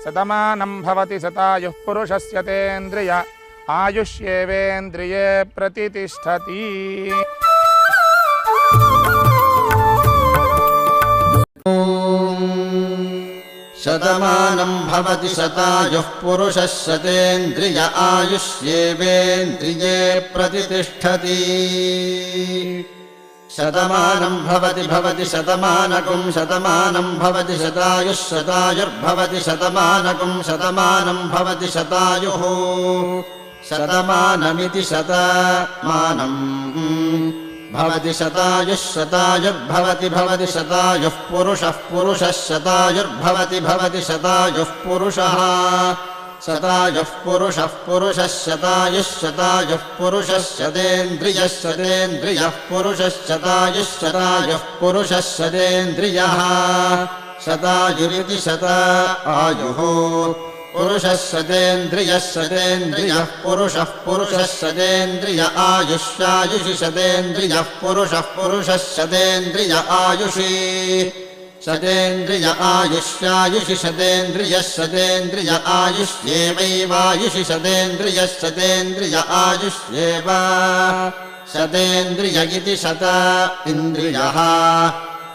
शतमानं भवति शतायुः पुरुषस्य तेन्द्रिय आयुष्येवेन्द्रिये प्रतितिष्ठति। शतमानं भवति शतायुः पुरुषः शतेन्द्रिय आयुष्येवेन्द्रिये प्रतितिष्ठति। शतमानं भवति शतमानकं शतमानं भवति शतायुः शतायुर्भवति शतमानकं शतमानं भवति शतायुः शतमानमिति शतमानं भवति शतायुः शतायुर्भवति भवति शतायुः पुरुषः पुरुषः शतायुर्भवति भवति शतायुः पुरुषः शतायुः पुरुषः पुरुषः शतायुः शतायुः पुरुषः शतेन्द्रियः शतेन्द्रियः पुरुषः शतायुः शतायुः पुरुषः शतेन्द्रियः शतायुरिति शतायुः पुरुषः शतेन्द्रियः शतेन्द्रियः पुरुषः पुरुषः शतेन्द्रिय आयुष्यायुषि शतेन्द्रियः पुरुषः पुरुषः शतेन्द्रिय आयुषि शतेन्द्रिय आयुष्यायुषि शतेन्द्रियः शतेन्द्रिय आयुष्येवैवायुषि शतेन्द्रियः शतेन्द्रिय आयुष्येव शतेन्द्रिय इति शत इन्द्रियः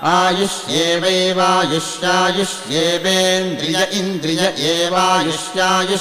आयुष्येवैवायुष्यायुष्येवेन्द्रिय इन्द्रिय एवायुष्यायुष्